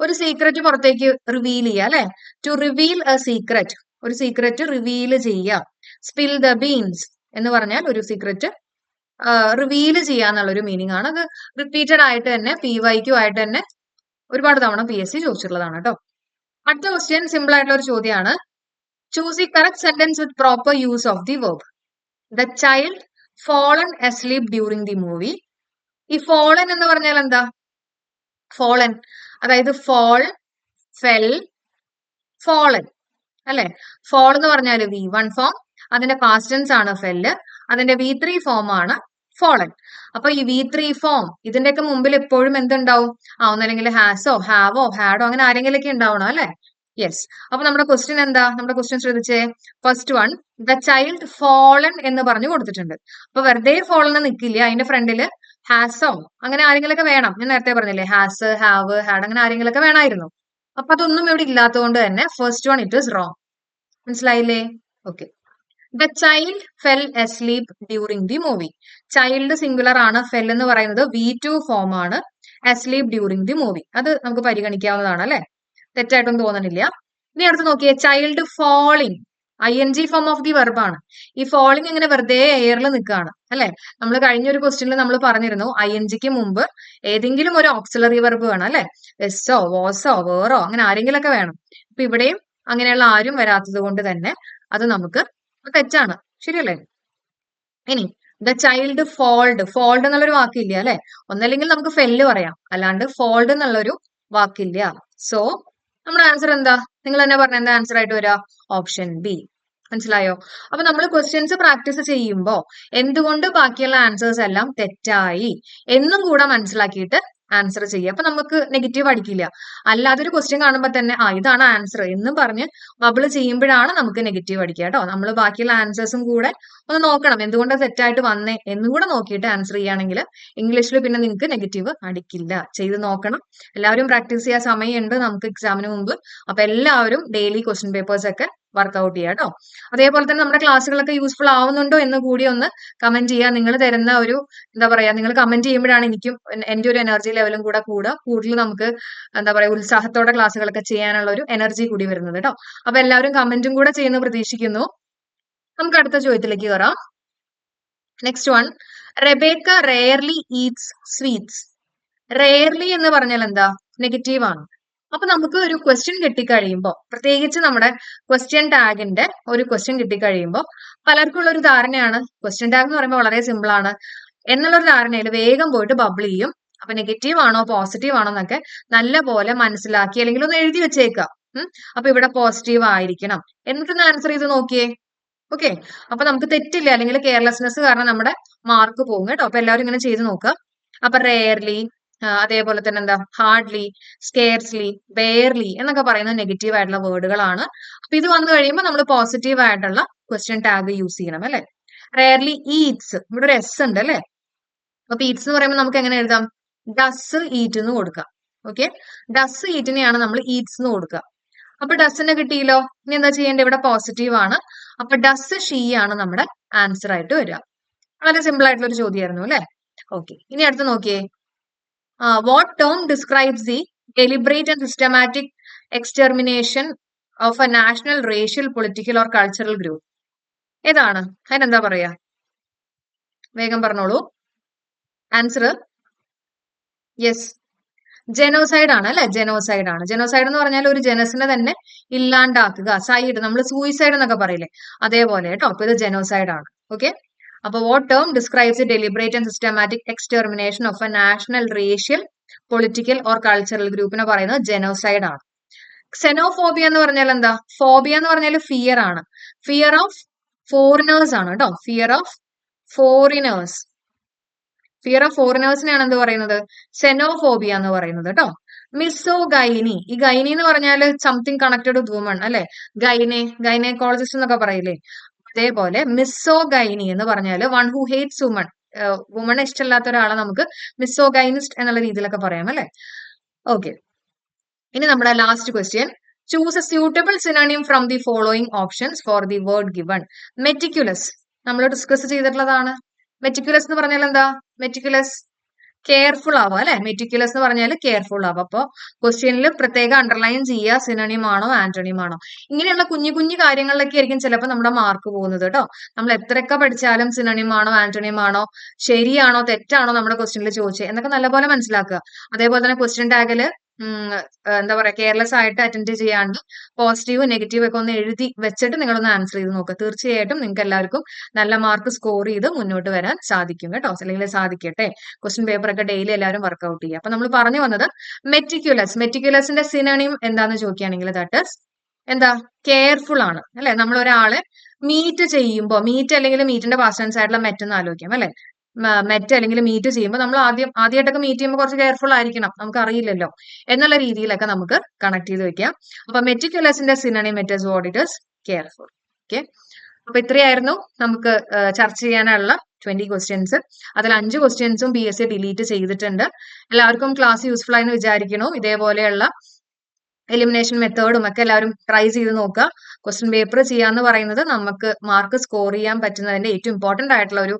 ഒരു സീക്രറ്റ് പുറത്തേക്ക് റിവീൽ ചെയ്യുക അല്ലെ. ടു റിവീൽ എ സീക്രറ്റ്, ഒരു സീക്രറ്റ് റിവീൽ ചെയ്യുക. സ്പിൽ ദ ബീൻസ് എന്ന് പറഞ്ഞാൽ ഒരു സീക്രറ്റ് റിവീൽ ചെയ്യാന്നുള്ള ഒരു മീനിങ് ആണ്. അത് റിപ്പീറ്റഡ് ആയിട്ട് തന്നെ PYQ ആയിട്ട് തന്നെ ഒരുപാട് തവണ PSC ചോദിച്ചിട്ടുള്ളതാണ് കേട്ടോ. അടുത്ത ക്വസ്റ്റ്യൻ സിമ്പിൾ ആയിട്ടുള്ള ഒരു ചോദ്യമാണ്. Choose the correct sentence with proper use of the verb. The child fallen asleep during the movie. ഈ fallen എന്ന് പറഞ്ഞാൽ എന്താ? fallen അതായത് fall, fell, fallen അല്ലെ? fall എന്ന് പറഞ്ഞാൽ V1 ഫോം, അതിന്റെ പാസ്റ്റ് ടെൻസ് ആണ് fell, അതിന്റെ V3 ഫോം ആണ് fallen. അപ്പൊ ഈ V3 ഫോം ഇതിന്റെയൊക്കെ മുമ്പിൽ എപ്പോഴും എന്തുണ്ടാവും? ഒന്നല്ലെങ്കിൽ ഹാസോ ഹാവോ ഹാഡോ അങ്ങനെ ആരെങ്കിലൊക്കെ ഉണ്ടാവണം അല്ലെ? യെസ്. അപ്പൊ നമ്മുടെ ക്വസ്റ്റ്യൻ എന്താ? നമ്മുടെ ക്വസ്റ്റ്യൻ ശ്രദ്ധിച്ചേ. First one, the child fallen എന്ന് പറഞ്ഞു കൊടുത്തിട്ടുണ്ട്. അപ്പൊ വെറുതെ ഫോളൻ നിൽക്കില്ല, അതിന്റെ ഫ്രണ്ടില് ഹാസോ അങ്ങനെ ആരെങ്കിലൊക്കെ വേണം. ഞാൻ നേരത്തെ പറഞ്ഞില്ലേ, ഹാസ്, ഹാവ്, ഹാഡ് അങ്ങനെ ആരെങ്കിലൊക്കെ വേണമായിരുന്നു. അപ്പൊ അതൊന്നും ഇവിടെ ഇല്ലാത്തതുകൊണ്ട് തന്നെ first one it is wrong. മനസ്സിലായില്ലേ? Okay. The child fell asleep during the movie. Child singular ആണ്, ഫെൽ എന്ന് പറയുന്നത് V2 ഫോം ആണ്, അസ്ലീപ് ഡ്യൂറിംഗ് ദി മൂവി അത് നമുക്ക് പരിഗണിക്കാവുന്നതാണ് അല്ലെ? തെറ്റായിട്ടൊന്നും തോന്നണില്ല. ഇനി അടുത്ത് നോക്കിയേ, child falling ING form of the വെർബാണ്. ഈ ഫോളിങ് ഇങ്ങനെ വെറുതെ എയറിൽ നിൽക്കുകയാണ് അല്ലെ? നമ്മൾ കഴിഞ്ഞൊരു ക്വസ്റ്റ്യനിൽ നമ്മൾ പറഞ്ഞിരുന്നു INGക്ക് മുമ്പ് ഏതെങ്കിലും ഒരു ഓക്സിലറി വെർബ് വേണം അല്ലെ? എസ്സോ വാസോ വേറോ അങ്ങനെ ആരെങ്കിലൊക്കെ വേണം. അപ്പൊ ഇവിടെയും അങ്ങനെയുള്ള ആരും വരാത്തത് കൊണ്ട് തന്നെ അത് നമുക്ക് തെറ്റാണ്. ശരിയല്ലേ? ഇനി ദ ചൈൽഡ് ഫോൾഡ്, ഫോൾഡ് എന്നുള്ളൊരു വാക്കില്ല അല്ലെ? ഒന്നല്ലെങ്കിൽ നമുക്ക് ഫെല്ല് പറയാം, അല്ലാണ്ട് ഫോൾഡ് എന്നുള്ളൊരു വാക്കില്ല. സോ നമ്മുടെ ആൻസർ എന്താ? നിങ്ങൾ തന്നെ പറഞ്ഞ എന്താ ആൻസർ ആയിട്ട് വരിക? Option B. മനസ്സിലായോ? അപ്പൊ നമ്മൾ ക്വസ്റ്റ്യൻസ് പ്രാക്ടീസ് ചെയ്യുമ്പോൾ എന്തുകൊണ്ട് ബാക്കിയുള്ള ആൻസേഴ്സ് എല്ലാം തെറ്റായി എന്നും കൂടെ മനസ്സിലാക്കിയിട്ട് ആൻസർ ചെയ്യുക. അപ്പൊ നമുക്ക് നെഗറ്റീവ് അടിക്കില്ല. അല്ലാതെ ഒരു ക്വസ്റ്റ്യൻ കാണുമ്പോൾ തന്നെ ഇതാണ് ആൻസർ എന്നും പറഞ്ഞ് ബബിൾ ചെയ്യുമ്പോഴാണ് നമുക്ക് നെഗറ്റീവ് അടിക്കുക കേട്ടോ. നമ്മൾ ബാക്കിയുള്ള ആൻസേഴ്സും കൂടെ ഒന്ന് നോക്കണം, എന്തുകൊണ്ട് തെറ്റായിട്ട് വന്നേ എന്നും കൂടെ നോക്കിയിട്ട് ആൻസർ ചെയ്യുകയാണെങ്കിൽ ഇംഗ്ലീഷിൽ പിന്നെ നിങ്ങൾക്ക് നെഗറ്റീവ് അടിക്കില്ല. ചെയ്ത് നോക്കണം. എല്ലാവരും പ്രാക്ടീസ് ചെയ്യാൻ സമയമുണ്ട് നമുക്ക് എക്സാമിന് മുമ്പ്. അപ്പൊ എല്ലാവരും ഡെയിലി ക്വസ്റ്റ്യൻ പേപ്പേഴ്സ് ഒക്കെ വർക്ക്ഔട്ട് ചെയ്യുക കേട്ടോ. അതേപോലെ തന്നെ നമ്മുടെ ക്ലാസ്സുകളൊക്കെ യൂസ്ഫുൾ ആവുന്നുണ്ടോ എന്ന് കൂടി ഒന്ന് കമന്റ് ചെയ്യുക. നിങ്ങൾ തരുന്ന ഒരു എന്താ പറയാ, നിങ്ങൾ കമന്റ് ചെയ്യുമ്പോഴാണ് എനിക്കും എന്റെ ഒരു എനർജി ലെവലും കൂടെ കൂടുതൽ നമുക്ക് എന്താ പറയാ ഉത്സാഹത്തോടെ ക്ലാസ്സുകളൊക്കെ ചെയ്യാനുള്ള ഒരു എനർജി കൂടി വരുന്നത് കേട്ടോ. അപ്പൊ എല്ലാവരും കമന്റും കൂടെ ചെയ്യുന്നു പ്രതീക്ഷിക്കുന്നു. നമുക്ക് അടുത്ത ചോദ്യത്തിലേക്ക് കയറാം. Next one, Rebecca rarely Eats sweets. Rarely എന്ന് പറഞ്ഞാൽ എന്താ? നെഗറ്റീവ് ആണ്. അപ്പൊ നമുക്ക് ഒരു ക്വസ്റ്റ്യൻ കിട്ടിക്കഴിയുമ്പോൾ, പ്രത്യേകിച്ച് നമ്മുടെ ക്വസ്റ്റ്യൻ ടാഗിന്റെ ഒരു ക്വസ്റ്റ്യൻ കിട്ടിക്കഴിയുമ്പോൾ പലർക്കും ഉള്ള ഒരു ധാരണയാണ് ക്വസ്റ്റ്യൻ ടാഗ് എന്ന് പറയുമ്പോൾ വളരെ സിമ്പിൾ ആണ് എന്നുള്ളൊരു ധാരണയിൽ വേഗം പോയിട്ട് ബബിൾ ചെയ്യും. അപ്പൊ നെഗറ്റീവ് ആണോ പോസിറ്റീവ് ആണോ എന്നൊക്കെ നല്ല പോലെ മനസ്സിലാക്കി അല്ലെങ്കിൽ ഒന്ന് എഴുതി വെച്ചേക്കാം. അപ്പൊ ഇവിടെ പോസിറ്റീവ് ആയിരിക്കണം എന്നിട്ടൊന്ന് ആൻസർ ചെയ്ത് നോക്കിയേ. ഓക്കെ, അപ്പൊ നമുക്ക് തെറ്റില്ല, അല്ലെങ്കിൽ കെയർലെസ്നെസ് കാരണം നമ്മുടെ മാർക്ക് പോകും കേട്ടോ. അപ്പൊ എല്ലാവരും ഇങ്ങനെ ചെയ്ത് നോക്കുക. അപ്പൊ റെയർലി, അതേപോലെ തന്നെ എന്താ ഹാർഡ്ലി, സ്കെയർസ്ലി, ബെയർലി എന്നൊക്കെ പറയുന്ന നെഗറ്റീവ് ആയിട്ടുള്ള വേർഡുകളാണ്. അപ്പൊ ഇത് വന്നു കഴിയുമ്പോൾ നമ്മൾ പോസിറ്റീവ് ആയിട്ടുള്ള ക്വസ്റ്റ്യൻ ടാഗ് യൂസ് ചെയ്യണം അല്ലെ? റെയർലി ഈറ്റ്സ്, ഇവിടെ ഒരു എസ് ഉണ്ട് അല്ലെ? അപ്പൊ ഈറ്റ്സ് എന്ന് പറയുമ്പോൾ നമുക്ക് എങ്ങനെ എഴുതാം? ഡസ് ഈറ്റ് എന്ന് കൊടുക്കാം. ഓക്കെ, ഡസ് ഈറ്റിനെയാണ് നമ്മൾ ഈറ്റ്സ് എന്ന് കൊടുക്കുക. അപ്പൊ ഡസിനെ കിട്ടിയില്ലോ. ഇനി എന്താ ചെയ്യേണ്ടത്? ഇവിടെ പോസിറ്റീവ് ആണ്. അപ്പൊ ഡസ് ഷീ ആണ് നമ്മുടെ ആൻസർ ആയിട്ട് വരിക. വളരെ സിമ്പിൾ ആയിട്ടുള്ള ഒരു ചോദ്യമായിരുന്നു അല്ലെ? ഓക്കെ, ഇനി അടുത്ത് നോക്കിയേ. What term describes the deliberate and systematic extermination of a national racial political or cultural group? ഏതാണ്? അതിനെന്താ പറയാ? വേഗം പറഞ്ഞോളൂ. ആൻസർ യെസ്, ജെനോസൈഡ് ആണ് അല്ലെ? ജെനോസൈഡ് ആണ്. ജെനോസൈഡ് എന്ന് പറഞ്ഞാൽ ഒരു ജനസിനെ തന്നെ ഇല്ലാണ്ടാക്കുക. സൈഡ്, നമ്മൾ സൂയിസൈഡ് എന്നൊക്കെ പറയില്ലേ, അതേപോലെ കേട്ടോ. അപ്പൊ ഇത് ജെനോസൈഡ് ആണ്. ഓക്കെ, അപ്പൊ what term describes deliberate and systematic extermination of a national racial political or cultural ഗ്രൂപ്പിനെ പറയുന്നത് ജെനോസൈഡ് ആണ്. ക്സെനോഫോബിയ എന്ന് പറഞ്ഞാൽ എന്താ? ഫോബിയ എന്ന് പറഞ്ഞാൽ ഫിയർ ആണ്. ഫിയർ ഓഫ് ഫോറിനേഴ്സ് ആണ് കേട്ടോ. Fear of foreigners, fear of ഫോറിനേഴ്സിനെയാണ് എന്ത് പറയുന്നത്? സെനോഫോബിയ എന്ന് പറയുന്നത് കേട്ടോ. മിസോഗൈനി, ഈ ഗൈനി എന്ന് പറഞ്ഞാൽ സംതിങ് കണക്റ്റഡ് വിത്ത് വുമൺ അല്ലെ? ഗൈനക്കോളജിസ്റ്റ് എന്നൊക്കെ പറയില്ലേ, അതേപോലെ മിസോഗൈനി എന്ന് പറഞ്ഞാൽ വൺ ഹു ഹേറ്റ്സ് വുമൺ, വുമണെ ഇഷ്ടമില്ലാത്ത ഒരാളെ നമുക്ക് മിസോഗൈനിസ്റ്റ് എന്നുള്ള രീതിയിലൊക്കെ പറയാം അല്ലെ? ഓക്കെ, ഇനി നമ്മുടെ last question. Choose A suitable synonym from the following options for the word given. Meticulous നമ്മൾ ഡിസ്കസ് ചെയ്തിട്ടുള്ളതാണ്. മെറ്റിക്കുലസ് എന്ന് പറഞ്ഞാൽ എന്താ? മെറ്റിക്കുലസ് കെയർഫുൾ ആവുക അല്ലെ. മെറ്റിക്കുലസ് എന്ന് പറഞ്ഞാൽ കെയർഫുൾ ആവുക. അപ്പോൾ ക്വസ്റ്റ്യനിൽ പ്രത്യേകം അണ്ടർലൈൻ ചെയ്യുക സിനോണിം ആണോ ആന്റോണിം ആണോ. ഇങ്ങനെയുള്ള കുഞ്ഞു കുഞ്ഞു കാര്യങ്ങളിലൊക്കെ ആയിരിക്കും ചിലപ്പോൾ നമ്മുടെ മാർക്ക് പോകുന്നത് കേട്ടോ. നമ്മൾ എത്രയൊക്കെ പഠിച്ചാലും സിനോണിം ആണോ ആന്റോണിം ആണോ, ശരിയാണോ തെറ്റാണോ നമ്മുടെ ക്വസ്റ്റ്യനിൽ ചോദിച്ചത് എന്നൊക്കെ നല്ലപോലെ മനസ്സിലാക്കുക. അതേപോലെ തന്നെ ക്വസ്റ്റ്യൻ ടാഗില് എന്താ പറയാ കെയർലെസ് ആയിട്ട് അറ്റൻഡ് ചെയ്യാണ്ട് പോസിറ്റീവ് നെഗറ്റീവ് ഒക്കെ ഒന്ന് എഴുതി വെച്ചിട്ട് നിങ്ങളൊന്ന് ആൻസർ ചെയ്ത് നോക്കുക. തീർച്ചയായിട്ടും നിങ്ങൾക്ക് എല്ലാവർക്കും നല്ല മാർക്ക് സ്കോർ ചെയ്ത് മുന്നോട്ട് വരാൻ സാധിക്കും കേട്ടോ. അല്ലെങ്കിൽ സാധിക്കട്ടെ. ക്വസ്റ്റ്യൻ പേപ്പർ ഒക്കെ ഡെയിലി എല്ലാവരും വർക്ക്ഔട്ട് ചെയ്യുക. അപ്പൊ നമ്മൾ പറഞ്ഞു വന്നത് മെറ്റിക്കുലസിന്റെ സിനോണിം എന്താന്ന് ചോദിക്കുകയാണെങ്കിൽ ദാറ്റ് എന്താ കെയർഫുൾ ആണ് അല്ലെ. നമ്മൾ ഒരാളെ മീറ്റ് ചെയ്യുമ്പോൾ, മീറ്റ് അല്ലെങ്കിൽ മീറ്റിന്റെ പാസ്റ്റ് ടെൻസ് ആയിട്ടുള്ള മെറ്റ് എന്ന് ആലോചിക്കാം അല്ലെ. മെറ്റ് അല്ലെങ്കിൽ മീറ്റ് ചെയ്യുമ്പോൾ നമ്മൾ ആദ്യമായിട്ടൊക്കെ മീറ്റ് ചെയ്യുമ്പോൾ കുറച്ച് കെയർഫുൾ ആയിരിക്കണം, നമുക്ക് അറിയില്ലല്ലോ എന്നുള്ള രീതിയിലൊക്കെ നമുക്ക് കണക്ട് ചെയ്ത് വെക്കാം. അപ്പൊ മെറ്റിക്കുലസിന്റെ synonym it is what it is careful. Okay, അപ്പൊ ഇത്രയായിരുന്നു നമുക്ക് ചർച്ച ചെയ്യാനുള്ള 20 ക്വസ്റ്റ്യൻസ്. അതിൽ 5 ക്വസ്റ്റ്യൻസും PSC ഡിലീറ്റ് ചെയ്തിട്ടുണ്ട്. എല്ലാവർക്കും ക്ലാസ് യൂസ്ഫുൾ ആയെന്ന് വിചാരിക്കുന്നു. ഇതേപോലെയുള്ള എലിമിനേഷൻ മെത്തേഡും ഒക്കെ എല്ലാവരും ട്രൈ ചെയ്ത് നോക്കുക. ക്വസ്റ്റ്യൻ പേപ്പർ ചെയ്യാന്ന് പറയുന്നത് നമുക്ക് മാർക്ക് സ്കോർ ചെയ്യാൻ പറ്റുന്നതിന്റെ ഏറ്റവും ഇമ്പോർട്ടന്റ് ആയിട്ടുള്ള ഒരു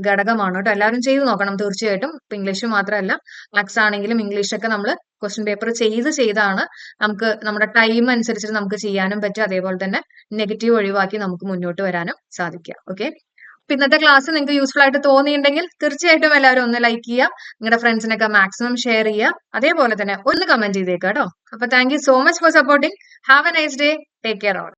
ഘടകമാണ് കേട്ടോ. എല്ലാവരും ചെയ്ത് നോക്കണം തീർച്ചയായിട്ടും. ഇപ്പൊ ഇംഗ്ലീഷ് മാത്രമല്ല, മാത്സ് ആണെങ്കിലും ഇംഗ്ലീഷൊക്കെ നമ്മൾ ക്വസ്റ്റ്യൻ പേപ്പർ ചെയ്താണ് നമുക്ക് നമ്മുടെ ടൈം അനുസരിച്ചിട്ട് നമുക്ക് ചെയ്യാനും പറ്റും. അതേപോലെ തന്നെ നെഗറ്റീവ് ഒഴിവാക്കി നമുക്ക് മുന്നോട്ട് വരാനും സാധിക്കുക. ഓക്കെ, അപ്പൊ ഇന്നത്തെ ക്ലാസ് നിങ്ങൾക്ക് യൂസ്ഫുൾ ആയിട്ട് തോന്നിയിട്ടുണ്ടെങ്കിൽ തീർച്ചയായിട്ടും എല്ലാവരും ഒന്ന് ലൈക്ക് ചെയ്യുക, നിങ്ങളുടെ ഫ്രണ്ട്സിനൊക്കെ മാക്സിമം ഷെയർ ചെയ്യുക. അതേപോലെ തന്നെ ഒന്ന് കമന്റ് ചെയ്തേക്കുക കേട്ടോ. അപ്പൊ thank you so much for supporting. Have A nice day. Take care all.